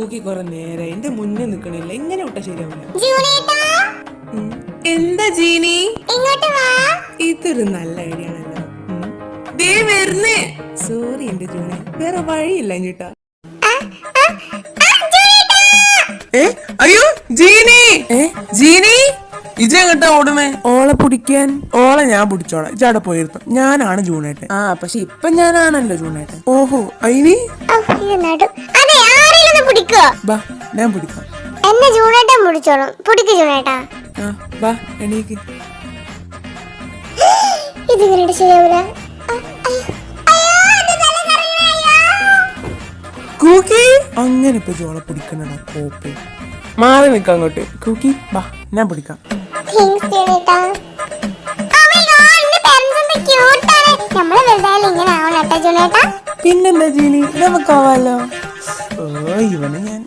നോക്കി കൊറേ നേരെ എന്റെ മുന്നേ നിക്കണില്ല, ഇങ്ങനെ വിട്ടാ ശരിയാവില്ല. എന്താ ജീനി? ഇതൊരു നല്ല ഐഡിയ ആണല്ലോ. ദേ വരുന്നേ. സോറി എന്റെ ജൂണി, വേറെ വഴിയില്ല ഞിട്ടാ. അയ്യോ ജീനി, ജീനി ഇജെങ്ങട്ടാ ഓടണേ? ഓളെ പിടിക്കാൻ. ഓളെ ഞാൻ പിടിച്ചോളാം, ഇജവിടെ പോയിരുന്നു. ഞാനാണ് ജൂണേട്ടൻ. പക്ഷെ ഇപ്പൊ ഞാനാണല്ലോ ജൂണേട്ടൻ. ഓഹോ അയിനി ബാ, ഞാൻ പിടിക്കാം. എന്നെ ജൂണേട്ടൻ പിടിച്ചോളും. പിടിക്ക് ജൂണേട്ടാ. ബാ എണീക്ക്. ഇതിങ്ങനെ ശരിയാവൂല. കൂക്കി അങ്ങനെ ഇപ്പൊ ജോളെ പിടിക്കണടാ കോപ്പി. മാറി നിൽക്കാം അങ്ങോട്ട്. കൂക്കി ബാ, ഞാൻ പിടിക്കാം. പിന്നെന്താ ജീനി, നമുക്കാവാലോ. ഓ ഇവന് ഞാൻ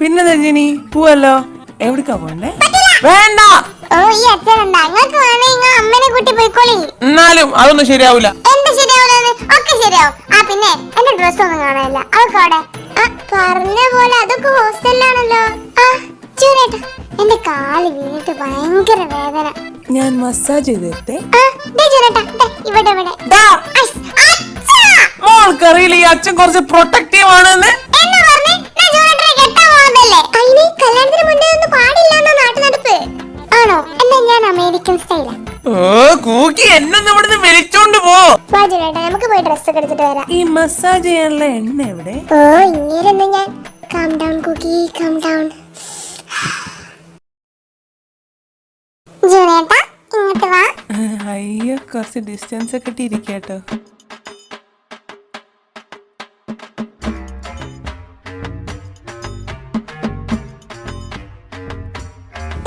പിന്നെന്താ ജീനി, പോവല്ലോ. എവിടേക്കാ പോണ്ടേ? വേണ്ട, എന്നാലും അതൊന്നും ശരിയാവൂല. പിന്നെ എന്റെ ഡ്രസ് ഒന്നും കാണാനില്ല. അതൊക്കെ പറഞ്ഞ പോലെ അതൊക്കെ ഹോസ്റ്റലിലാണല്ലോ. എന്റെ കാല് വീണിട്ട് ഭയങ്കര വേദന. ഞാൻ മസാജ് ചെയ്തേ. മോൾക്കറിയില്ല ഈ അച്ഛൻ കുറച്ച് പ്രൊട്ടക്റ്റീവ് ആണെന്ന്. ആണോ? എന്നാ ഞാൻ അമേരിക്കൻ സ്റ്റൈലാ. എന്നൊന്നും ഇവിടുന്ന് വലിച്ചോണ്ട് പോ. നമുക്ക് പോയി ഡ്രസ് ഒക്കെ എടുത്തിട്ട് വരാം. ഈ മസാജ് ചെയ്യാനുള്ള എണ്ണ എവിടെ? ഇങ്ങനെ ഞാൻ calm down Kukki, calm down. ജൂനേട്ടാ ഇങ്ങോട്ട് വാ. അയ്യോ കുറച്ച് ഡിസ്റ്റൻസ് ഒക്കെ ഇട്ടിരിക്കട്ടോ.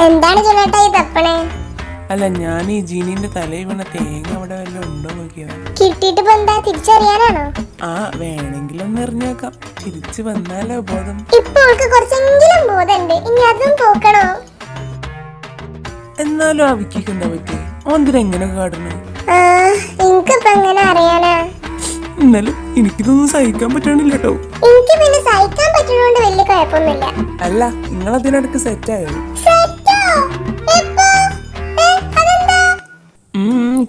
എന്താണ് ജൂനേട്ടാ ഈ തപ്പണേ? അല്ല, ഞാൻ ഈ ജീനിന്റെ തലയിൽ വീണ തേങ്ങ അവിടെ വല്ലതും ഉണ്ടോ നോക്കിയതാ. കിട്ടിട്ട് എന്താ തിരിച്ചറിയാനാണോ? വേണമെങ്കിലൊന്ന് എറിഞ്ഞേക്കാം. തിരിച്ചു വന്നാലോ ബോധം. ഇപ്പൊ കുറച്ചെങ്കിലും ബോധമുണ്ട്, ഇനി അതും പോക്കണോ? എന്നാലും ആ വിക്കിക്ക് എന്താ പറ്റി? ഓന്തിരെങ്ങനെ കാടണേ? എനിക്കിപ്പോ എങ്ങനെ അറിയാനാ? എന്നാലും എനിക്കിതൊന്നും സഹിക്കാൻ പറ്റണില്ല കേട്ടോ. എനിക്ക് പിന്നെ സഹിക്കാൻ പറ്റുന്നോണ്ട് വലിയ കുഴപ്പമൊന്നുമില്ല. അല്ല, നിങ്ങളതിനടുക്ക് സെറ്റായോ?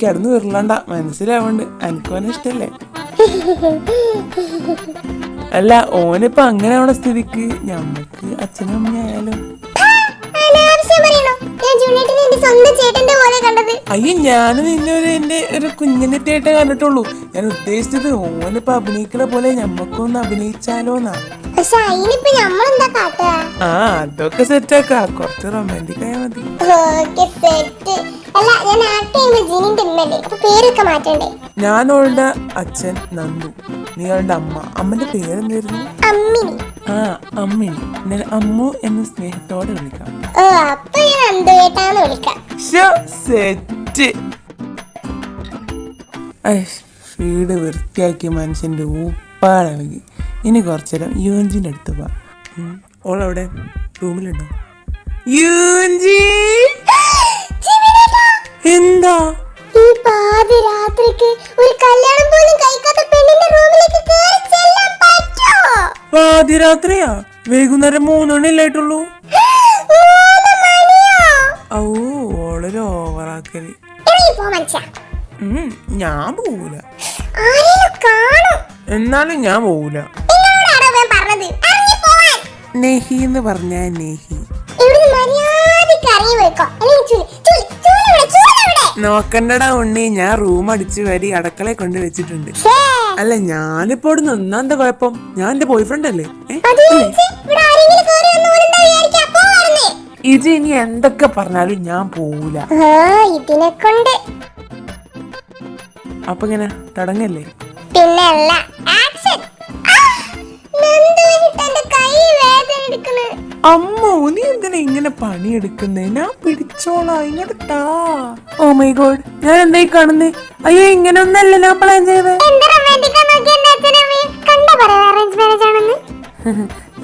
കിടന്നു വരില്ലണ്ട, മനസ്സിലാവണ്ട്. എനിക്കോനെ ഇഷ്ടല്ലേ? അല്ല, ഓനിപ്പോ അങ്ങനെ ആവണ സ്ഥിതിക്ക് ഞമ്മക്ക് അച്ഛനും അമ്മയായാലും. അയ്യോ, ഞാൻ നിന്നെ എന്റെ ഒരു കുഞ്ഞിനെറ്റായിട്ട് കണ്ടിട്ടുള്ളൂ. ഞാൻ ഉദ്ദേശിച്ചത് ഓനിപ്പോ അഭിനയിക്കണ പോലെ ഞമ്മക്കൊന്ന് അഭിനയിച്ചാലോന്നാ. അതൊക്കെ സെറ്റാക്കാ. കുറച്ച് റൊമാൻറ്റിക് ആയാ മതി. ഞാനോളുടെ അച്ഛൻ നന്ദു, നീകളുടെ അമ്മ. അമ്മന്റെ പേരെന്തായിരുന്നു? അമ്മിണി. ഞാൻ അമ്മു എന്ന് സ്നേഹത്തോടെ വിളിക്കാം. സെറ്റ്. വീട് വൃത്തിയാക്കിയ മനുഷ്യന്റെ ഊപ്പാടകി. ഇനി കുറച്ചേരം യുവഞ്ചിന്റെ അടുത്ത് പോവാ. ഓളവിടെ റൂമിലുണ്ടോ? യുവഞ്ചി എന്താ ഈ പാതിരാത്രിക്ക് ഒരു കല്യാണം പോലും കഴിക്കാത്ത പെണ്ണിന്റെ റൂമിലേക്ക് കേറി ചെല്ലാൻ പറ്റുമോ? പാതിരാത്രിയാ? വൈകുന്നേരം 3 മണിയല്ലായിട്ടുള്ളൂ. ഓളൊരു ഓവറാക്കല്. ഞാൻ പോവൂല. എന്നാലും ഞാൻ പോവൂല. നെഹി എന്ന് പറഞ്ഞ നെഹി. നോക്കണ്ടടാ ഉണ്ണി, ഞാൻ റൂം അടിച്ചു വരി അടുക്കളയെ കൊണ്ട് വെച്ചിട്ടുണ്ട്. അല്ല, ഞാനിപ്പോ ഇവിടെ നിന്നാ എന്താ കുഴപ്പം? ഞാൻ എന്റെ ബോയ്ഫ്രണ്ട് അല്ലേ? ഇത് ഇനി എന്തൊക്കെ പറഞ്ഞാലും ഞാൻ പോവൂല. അപ്പൊ ഇങ്ങനെ തുടങ്ങല്ലേ? അമ്മോ, നീ എന്തിനാ ഇങ്ങനെ പണിയെടുക്കുന്നേ? ഞാൻ പിടിച്ചോളാം, ഇങ്ങോട്ട് താ. ഓ മൈ ഗോഡ്, ഞാൻ എന്തായി കാണുന്നേ? അയ്യോ, ഇങ്ങനെ ഒന്നല്ല ഞാൻ പ്ലാൻ ചെയ്തത്.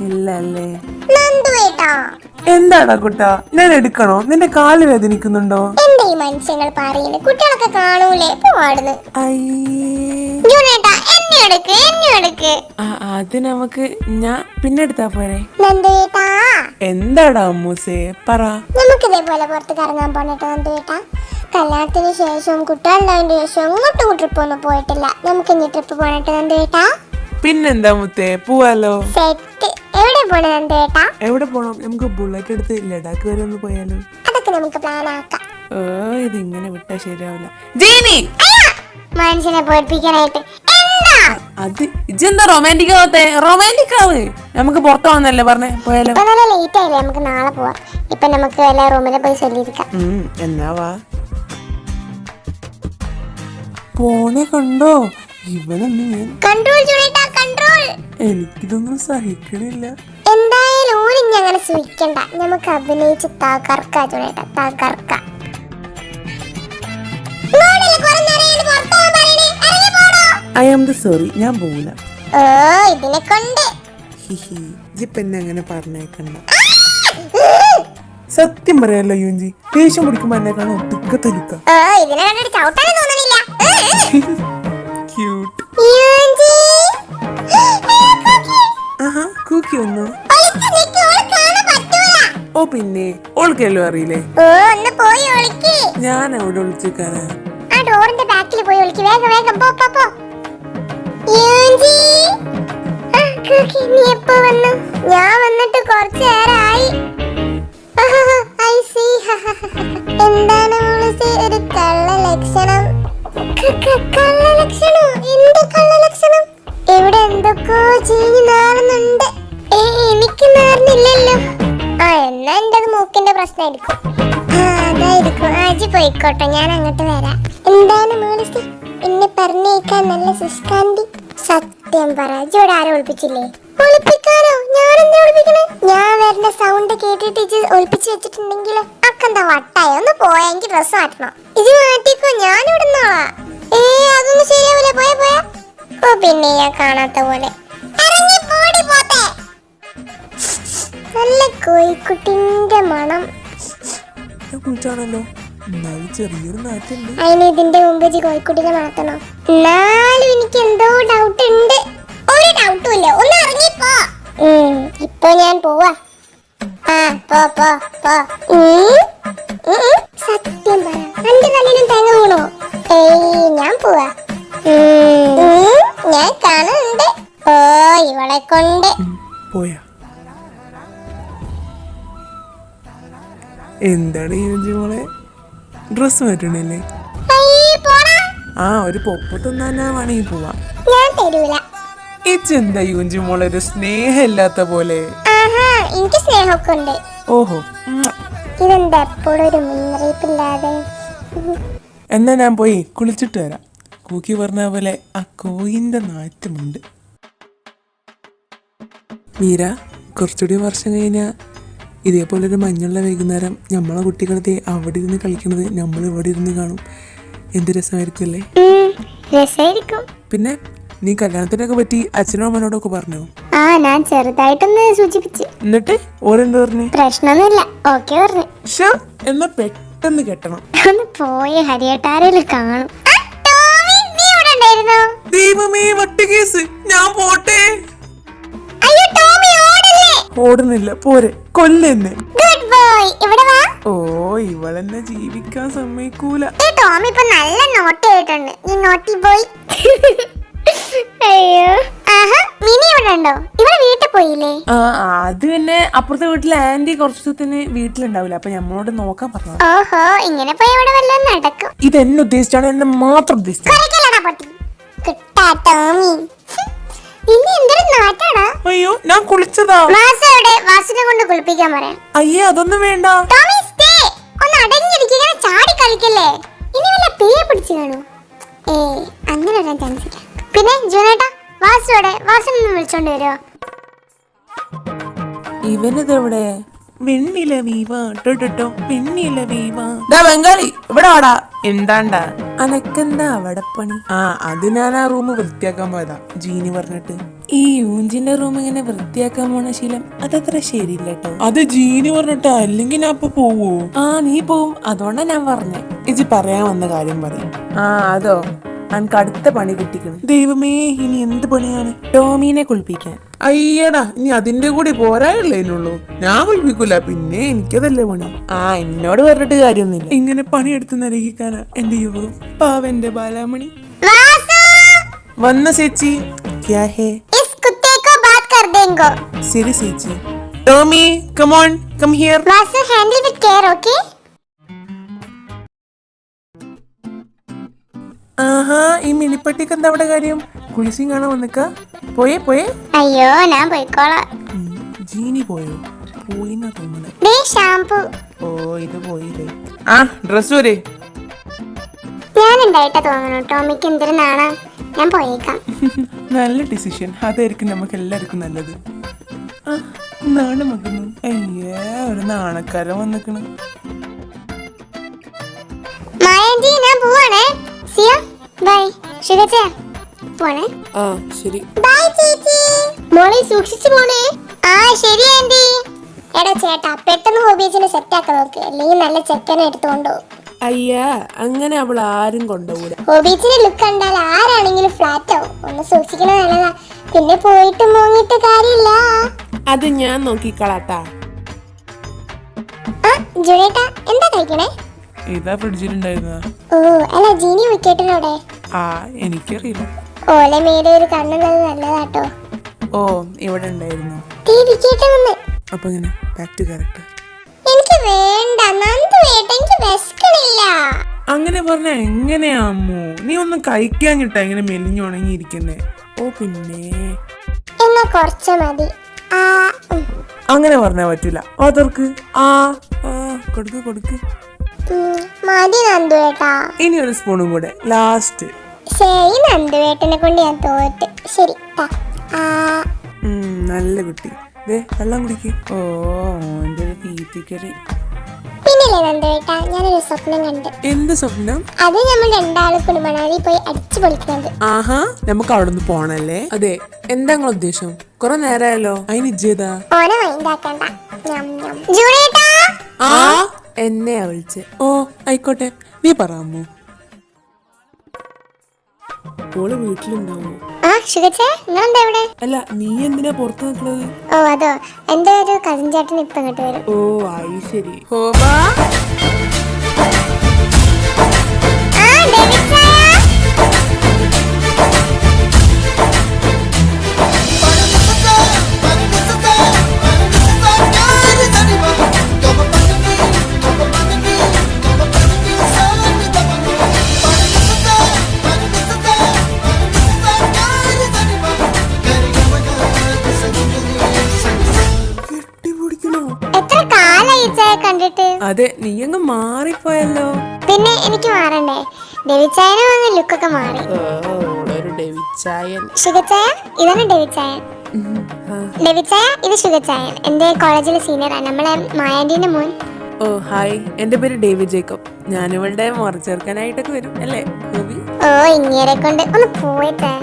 ഇല്ല അല്ലേ? എന്താടാ കുട്ടാ, ഞാൻ എടുക്കണോ? നിന്റെ കാല് വേദനിക്കുന്നുണ്ടോ? എന്റെ ഈ മനുഷ്യങ്ങൾ പറയുന്നത് കുട്ടികളൊക്കെ കാണൂലേ പോവാടുന്നു. അത് നമുക്ക് ഞാൻ പിന്നെ എടുത്താ പോരെ. നന്ദുവേട്ടാ, എന്താടാ അമ്മൂസേ പറ. നമുക്ക് ഇതേപോലെ പുറത്ത് കറങ്ങാൻ പോണിട്ട് നന്ദുവേട്ടാ. കല്യാണത്തിന് ശേഷവും കുട്ടികളുണ്ടായതിന് ശേഷം അങ്ങോട്ടും ട്രിപ്പ് ഒന്നും പോയിട്ടില്ല. നമുക്ക് ഇനി ട്രിപ്പ് പോണിട്ട് നന്ദുവേട്ടാ. പിന്നെന്താ മുത്തേ, പോവാലോ. സെറ്റ്. എവിടെ പോണേ നന്ദുവേട്ടാ? എവിടെ പോണം? നമുക്ക് ബുള്ളറ്റ് എടുത്ത് ലഡാക്ക് വരെ ഒന്ന് പോയാലോ? അതൊക്കെ നമുക്ക് പ്ലാൻ ആക്കാം. ഇതിങ്ങനെ വിട്ടാ ശരിയാവില്ല. ജീനി മനുഷ്യനെ പേടിപ്പിക്കാനായിട്ട് അത് ഇജെന്താ റൊമാൻറ്റിക് ആവത്തെ? റൊമാൻറ്റിക് ആവ്. നമുക്ക് പുറത്തു വന്നല്ലേ പറഞ്ഞേ, പോയാലോ? ഇപ്പൊ നല്ല ലേറ്റ് ആയില്ലേ, നമുക്ക് നാളെ പോവാം. ഇപ്പൊ നമുക്ക് എല്ലാ റൂമിലും പോയി ചൊല്ലിയിരിക്കാം. എന്നാ വാ. പോണെ കണ്ടോ ഇവനൊന്നും ഞാൻ കൺട്രോൾ ചെയ്യട്ടാ, കൺട്രോൾ. എനിക്കിതൊന്നും സഹിക്കണില്ല. എന്തായാലും ഓരിഞ്ഞ അങ്ങനെ സൂക്ഷിക്കണ്ട, നമുക്ക് അഭിനയിച്ച് തകർക്കാ ചുണേട്ടാ, തകർക്കാം. ഐ ആം സോറി, ഞാൻ പോവില്ല. ഇതിനെ കൊണ്ട് ഇജിപ്പെന്നെ അങ്ങനെ പറഞ്ഞേക്കണ്ട. സത്യം പറയാലോ യൂഞ്ചി, ദേഷ്യം പിടിക്കുമ്പോ എന്നെ കാണാൻ ഒട്ടുക്കത്തെ ലുക്ക. ഇതിനെ കണ്ടിട്ട് ചവിട്ടാൻ തോന്നണില്ല. ക്യൂട്ട്. കൂക്കി വന്നോ? ഓ പിന്നെ ഓൾക്കെല്ലോ അറിയില്ലേ? ഞാൻ അവിടെ ഒളിച്ചിരിക്കാനാ. ആ ഡോറിന്റെ ബാക്കിൽ പോയി ഒളിക്ക്, വേഗം വേഗം പോ പോ പോ. നീ എപ്പോ വന്നു? ഞാൻ വന്നിട്ട് കുറച്ചു നേരമായി. എന്താണ് ഒരു കള്ള ലക്ഷണം? കള്ള ലക്ഷണോ? എന്ത് കള്ള ലക്ഷണം? ഇവിടെ എന്തൊക്കെയോ ചീഞ്ഞു നാറുന്നുണ്ട്. എനിക്ക് നാറുന്നില്ലല്ലോ. എന്നാ എന്റത് മൂക്കിന്റെ പ്രശ്നമായിരിക്കും. അതായിരിക്കും. ആജി പോയിക്കോട്ടെ, ഞാൻ അങ്ങോട്ട് വരാം. എന്താണ് മോളിസി എന്നെ പറഞ്ഞേക്കാൻ നല്ല സുഷ്കാന്തി? സത്യം പറ, ഇവിടെ ആരും ഒളിപ്പിച്ചില്ലേ? ഒളിപ്പിക്കാനോ? ഞാനെന്താ ഒളിപ്പിക്കണേ? ഞാൻ വരുന്ന സൗണ്ട് കേട്ടിട്ട് ഇജ് ഒളിപ്പിച്ചു വെച്ചിട്ടുണ്ടെങ്കിൽ അക്കെന്താ വട്ടായോ? ഒന്ന് പോയാ, എനിക്ക് ഡ്രസ് മാറ്റണം. ഇത് മാറ്റിക്കോ, ഞാൻ ഇവിടുന്നോളാ. അതൊന്നും ശരിയാവില്ല. പോയാ പോയാ. ഓ പിന്നെ ഞാൻ കാണാത്ത പോലെ. നല്ല കോഴിക്കുട്ടിന്റെ മണം. കുളിച്ചാണല്ലോ, ചെറിയൊരു നാറ്റുണ്ട്. അതിന് ഇതിന്റെ മുമ്പ് കോഴിക്കുട്ടിനെ മണത്തണോ? എന്നാലും എനിക്ക് എന്തോ ഡൗട്ട് ഉണ്ട്. ഒരു ഡൗട്ടും ഇല്ല, ഒന്ന് ഇറങ്ങിപ്പോ. ഇപ്പൊ ഞാൻ പോവാ. പോ പോ പോ. സത്യം പറ, എന്റെ തലയിലും തേങ്ങ വീണോ? ഞാൻ പോവാ. ഞാൻ കാണുന്നുണ്ട്. ഇവളെ കൊണ്ട് പോയാ. എന്താണ് യൂഞ്ചി മോളെ, ഡ്രസ് മാറ്റണില്ലേ? ഒരു പൊപ്പ് തിന്നാനാ വേണമെങ്കിൽ പോവാ. ഞാൻ തരൂല. ഇച്ചെന്താ യൂഞ്ചി മോളെ ഒരു സ്നേഹമില്ലാത്ത പോലെ? എനിക്ക് സ്നേഹമൊക്കെ ഉണ്ട്. ഓഹോ, ഇതെന്താ എപ്പോഴും ഒരു മുന്നറിയിപ്പില്ലാതെ? എന്നാ ഞാൻ പോയി കുളിച്ചിട്ട് വരാം. കൂക്കി പറഞ്ഞ പോലെ ആ കോയിന്റെ നാറ്റമുണ്ട്. മീര, കുറച്ചുകൂടി വർഷം കഴിഞ്ഞാൽ ഇതേപോലൊരു മഞ്ഞുള്ള വൈകുന്നേരം നമ്മളെ കുട്ടികളെ അവിടെ ഇരുന്ന് കളിക്കണത് നമ്മൾ ഇവിടെ ഇരുന്ന് കാണും. എന്ത് രസമായിരിക്കും അല്ലേ? രസമായിരിക്കും. പിന്നെ നീ കല്യാണത്തിനൊക്കെ പറ്റി അച്ഛനോ അമ്മനോടൊക്കെ പറഞ്ഞോ? ഞാൻ ചെറുതായിട്ടൊന്ന് സൂചിപ്പിച്ചു. എന്നിട്ട് ഓരെന്ത് പറഞ്ഞു? പ്രശ്നമൊന്നുമില്ല, ഓക്കെ പറഞ്ഞു. എന്നാ പെട്ടെന്ന് കെട്ടണം. ഒന്ന് പോയ ഹരിയേട്ടാരിൽ കാണും. ദൈവമേ, വട്ടുകേസ്. ഞാൻ പോട്ടെ. ഓടുന്നില്ല, പോരെ, കൊല്ലെന്നെ. ഓ, ഇവളെന്നെ ജീവിക്കാൻ സമ്മതിക്കൂല. ടോമി ഇപ്പൊ നല്ല നോട്ട് ചെയ്തിട്ടുണ്ട്. നീ നോട്ടി പോയി. അയ്യോ, മിനി ഇവിടെ ഉണ്ടോ? ഇവിടെ വീട്ടിൽ പോയില്ലേ? അത് പിന്നെ അപ്പുറത്തെ വീട്ടിലെ ആന്റി കുറച്ചു ദിവസത്തിന് വീട്ടിലുണ്ടാവില്ല, അപ്പൊ ഞമ്മളോട് നോക്കാൻ പറഞ്ഞു. ഓഹോ, ഇങ്ങനെ പോയി ഇവിടെ വല്ലതും നടക്കും. ഇത് എന്നെ ഉദ്ദേശിച്ചാണ്, എന്നെ മാത്രം ഉദ്ദേശിച്ചു. അയ്യോ, ഞാൻ കുളിച്ചതാ. വാസിനെ കൊണ്ട് കുളിപ്പിക്കാൻ പറയാം. അയ്യേ, അതൊന്നും വേണ്ട. ഒന്ന് അടങ്ങിയിരിക്കുക, ചാടി കളിക്കല്ലേ. ഇനി വല്ല പേയെ പിടിച്ചു കാണൂ. അങ്ങനെ വരാൻ ചാൻസ് ഇല്ല. പിന്നെ ജൂനേട്ടാ, വാസുവിടെ, വാസിനൊന്ന് വിളിച്ചോണ്ട് വരുമോ? ഇവനിതെവിടെ? വെണ്ണില വീവാ ടൊട്ടോ വെണ്ണില വീവാ ബംഗാളി ഇവിടെ വാടാ. എന്താണ്ടാ അനക്കെന്താ അവിടെ പണി? അത് ഞാൻ ആ റൂം വൃത്തിയാക്കാൻ പോയതാ ജീനി പറഞ്ഞിട്ട്. ഈ യൂഞ്ചിന്റെ റൂം ഇങ്ങനെ വൃത്തിയാക്കാൻ പോണ ശീലം അതത്ര ശരിയില്ല കേട്ടോ. അത് ജീനി പറഞ്ഞിട്ടാ, അല്ലെങ്കിൽ ഞാൻ അപ്പൊ പോവോ? നീ പോവും, അതുകൊണ്ടാ ഞാൻ പറഞ്ഞേ. ഇജി പറയാൻ വന്ന കാര്യം പറയും. അതോ എനിക്ക് അടുത്ത പണി കിട്ടിക്കണം. ദൈവമേ, ഇനി എന്ത് പണിയാണ്? ടോമീനെ കുളിപ്പിക്കാൻ. അയ്യടാ, ഇനി അതിന്റെ കൂടി പോരായുള്ളൂ. ഞാൻ കുളിപ്പിക്കൂല, പിന്നെ എനിക്കതല്ലേ പണി. എന്നോട് പറഞ്ഞിട്ട് കാര്യമൊന്നുമില്ല. ഇങ്ങനെ പണിയെടുത്ത് നരകിക്കാനാ എന്റെ യുവവും പാവന്റെ ബാലാമണി. വന്ന ചേച്ചി. ക്യാ ഹേ? ശരി ചേച്ചി. Tommy, come on, come here. Handle with care, okay? ഈ മിനിപ്പട്ടിക്ക് എന്താ അവിടെ കാര്യം? കുളിസിങ് കാണാൻ വന്നിക്ക? പോയേ അയ്യോ, ഞാൻ പോയിക്കോളാം. ജീനി പോയോ? പോയിന്നാ തോന്നുന്നു. ഇത് പോയില്ലേ? ഡ്രസ് വരെ ഞാൻ ഉണ്ടായിട്ടാ തോന്നുന്നു. ടോമിക്ക് എന്തൊരു നാണാ. ഞാൻ പോയേക്കാം. നല്ല ഡിസിഷൻ. അതായിരിക്കും നമുക്ക് എല്ലാവർക്കും നല്ലത്. നാണമകുന്നു. അയ്യേ, ഒരു നാണക്കാരൻ വന്നിക്കണ്. മായന്റി, ഞാൻ പോവാണേ. സിയ, ബൈ. ശിവച്ചേ, പോണേ. ശരി. ബൈ ചേച്ചി. മോളെ സൂക്ഷിച്ചു പോണേ. ശരി ആന്റി. എടാ ചേട്ടാ, പെട്ടെന്ന് ഹോബീസിനെ സെറ്റ് ആക്കാൻ നോക്ക്, അല്ലെങ്കിൽ നല്ല ചെക്കനെ എടുത്തുകൊണ്ടോ. അയ്യാ, അങ്ങനെ അവൾ ആരും കൊണ്ടുപോകൂല. ഹോബീസിന്റെ ലുക്ക് കണ്ടാൽ ആരാണെങ്കിലും ഫ്ലാറ്റ് ആവും. ഒന്ന് സൂക്ഷിക്കണത് നല്ലതാ. പിന്നെ പോയിട്ട് മോങ്ങിട്ട് കാര്യമില്ല. അത് ഞാൻ നോക്കിക്കളാട്ടാ. ജുനേട്ടാ, എന്താ കഴിക്കണേ? ഇതാ ഫ്രിഡ്ജിലുണ്ടായിരുന്നതാ. അല്ല, ജീനി വിക്കറ്റിനോടെ? എനിക്കറിയില്ല. ഓല മേലെ ഒരു കണ്ണുള്ളത് നല്ലതാട്ടോ. ഇവിടെ ഉണ്ടായിരുന്നു. അപ്പൊ ഇങ്ങനെ ബാക്ക് ടു ക്യാരക്ടർ. എനിക്ക് വേണ്ട നന്ദുവേട്ട, എനിക്ക് വിശക്കണില്ല. അങ്ങനെ പറഞ്ഞ എങ്ങനെയാ അമ്മു? നീ ഒന്നും കഴിക്കാഞ്ഞിട്ടാ ഇങ്ങനെ മെലിഞ്ഞുണങ്ങിയിരിക്കുന്നേ. പിന്നെ എന്നാ കുറച്ച് മതി. അങ്ങനെ പറഞ്ഞാ പറ്റൂല. അതർക്ക് കൊടുക്ക്. മതി നന്ദുവേട്ടാ. ഇനി ഒരു സ്പൂണും കൂടെ ലാസ്റ്റ്. ശരി, നന്ദുവേട്ടനെ കൊണ്ട് ഞാൻ തോറ്റ്. ശരി. നല്ല കുട്ടി. വെള്ളം കുടിക്ക്. ഓന്റെ ഒരു തീറ്റിക്കറി. പിന്നില്ലേ നന്ദുവേട്ടാ, ഞാനൊരു സ്വപ്നം കണ്ട്. എന്ത് സ്വപ്നം? അത് നമ്മൾ രണ്ടാളും കുളിമണാലി പോയി അടിച്ചു പൊളിക്കുന്നത്. നമുക്ക് അവിടെ നിന്ന് പോണല്ലേ? അതെ. എന്താ നിങ്ങളെ ഉദ്ദേശം? കൊറേ നേരമായല്ലോ. അതിന് ഇജ്ജേതാ? ഓനെ മൈൻഡാക്കണ്ട. എന്നെയാ വിളിച്ചേ? ആയിക്കോട്ടെ, നീ പറയാമോ? ഓള് വീട്ടിലുണ്ടാവോ? അല്ല, നീ എന്തിനാ പുറത്ത് നിൽക്കുന്നത്? അതോ, എന്റെ ഒരു കസിൻ ചേട്ടൻ ഇപ്പൊ ഇങ്ങോട്ട് വരും. ആയി ശരി. അതെ, നീ അങ്ങ് മാറിപ്പോയല്ലോ. പിന്നെ എനിക്ക് മാറണ്ടേ? ഡെവിച്ചായനെ വന്ന് ലുക്കൊക്കെ മാറി. ഷുഗച്ചായ, ഇതാണ് ഡെവിച്ചായൻ. ഡെവിച്ചായ, ഇത് ഷുഗച്ചായൻ. എന്റെ കോളേജിലെ സീനിയറാണ്, നമ്മളെ മായാന്റിന്റെ മോൻ. ഹായ്, എന്റെ പേര് ഡേവിഡ് ജേക്കബ്. ഞാനിവളുടെ മുറച്ചേർക്കാനായിട്ടൊക്കെ വരും അല്ലേ? ഇങ്ങനെ കൊണ്ട് ഒന്ന് പോയിട്ടേ.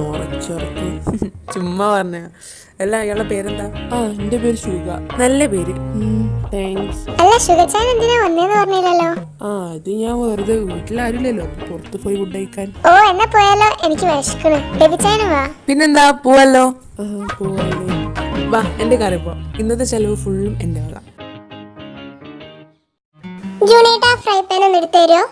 മുറച്ചേർക്ക് ചുമ്മാ പറഞ്ഞ. അല്ല, അയാളുടെ പേരെന്താ? എന്റെ പേര് ഷുഗ. നല്ല പേര്. താങ്ക്സ്. അല്ല, ഷുഗച്ചായൻ എന്തിനാ വന്നേന്ന് പറഞ്ഞില്ലല്ലോ? അത് ഞാൻ വെറുതെ, വീട്ടിലാരുമില്ലല്ലോ, പുറത്ത് പോയി ഫുഡ് കഴിക്കാൻ. എന്നാ പോയാലോ, എനിക്ക് വിശക്കണ്. ഡെവിച്ചായനും വാ. പിന്നെന്താ, പോവല്ലോ. വാ, എന്റെ കാര്യം പോ. ഇന്നത്തെ ചെലവ് ഫുള്ളും എന്റെ വക. ജൂനേട്ടാ, ഫ്രൈ പാൻ ഒന്ന് എടുത്തു തരുമോ?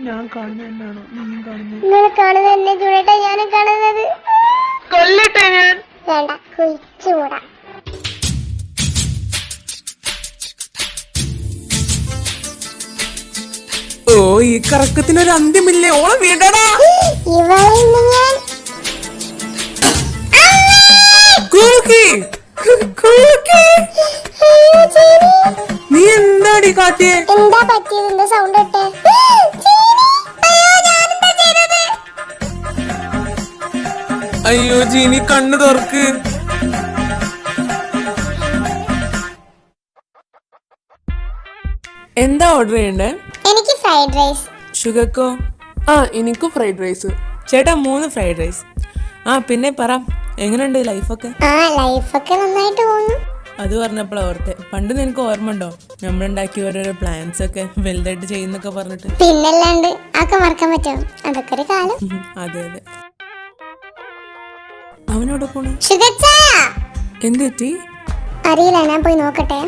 ഞാൻ കാണുന്നതാണോ നീയും കാണുന്നത്? നിങ്ങൾ കാണുന്നത് തന്നെ ജൂനേട്ടാ, ഞാനും കാണുന്നത്. കൊല്ലട്ടെ ഞാൻ. വേണ്ട, കുഴിച്ചുകൂടാ. ഈ കറക്കത്തിനൊരു അന്ത്യമില്ലേ? ഓളെ വീടടാ. നീ എന്താടി മാറ്റിയേ? എന്താ പറ്റിയത്? എന്താ സൗണ്ട് ഇട്ടേ? ജീനി, അയ്യോ, ഞാനെന്താ ചെയ്തത്? അയ്യോ ജീനി കണ്ണു തുറക്ക്. എന്താ ഓർഡർ ചെയ്യണ്ടേ? എനിക്ക് ഫ്രൈഡ് റൈസ്. ഷുഗർക്കോ? എനിക്കും ഫ്രൈഡ് റൈസ്. ചേട്ടാ 3 ഫ്രൈഡ് റൈസ്. പിന്നെ പറ, എങ്ങനെയുണ്ട് ലൈഫൊക്കെ? ലൈഫൊക്കെ നന്നായിട്ട് പോകുന്നു. അത് പറഞ്ഞപ്പോൾ ഓർത്തെ, പണ്ട് നിനക്ക് ഓർമ്മ ഉണ്ടോ നമ്മളുണ്ടാക്കിയ ഓരോരോ പ്ലാൻസ് ഒക്കെ വലുതായിട്ട് ചെയ്യുന്നൊക്കെ പറഞ്ഞിട്ട്? പിന്നല്ലാണ്ട് ആക്കെ മറക്കാൻ പറ്റുമോ? അതൊക്കെ ഒരു കാലം. അതെ അതെ. അവനോട് പോണു? എന്ത് പറ്റി? അറിയില്ല, ഞാൻ പോയി നോക്കട്ടെ.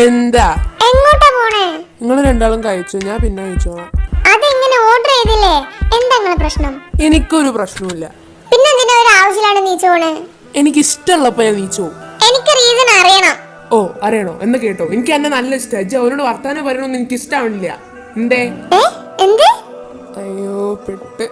എന്താ? എങ്ങോട്ടാ പോണേ? നിങ്ങൾ രണ്ടാളും കഴിച്ചു, ഞാൻ പിന്നെ കഴിച്ചോളാം. അതെങ്ങനെ ഓർഡർ ചെയ്തില്ലേ? എന്താ നിങ്ങളെ പ്രശ്നം? എനിക്കൊരു പ്രശ്നമില്ല. പിന്നെ എന്തിനാ ഒരു ആവശ്യമില്ലാണ്ട് നീച്ചു പോണേ? എനിക്ക് ഇഷ്ടമുള്ളപ്പോ ഞാൻ നീച്ചു പോകും. എനിക്ക് റീസൺ അറിയണം. അറിയണോ? എന്ന് കേട്ടോ, എനിക്ക് എന്നെ നല്ല ഇഷ്ടം. അവരോട് വർത്താനം പറയണമെന്ന് എനിക്ക് ഇഷ്ടമാവില്ല. എന്തേ? എന്ത്? അയ്യോ പെട്ട്.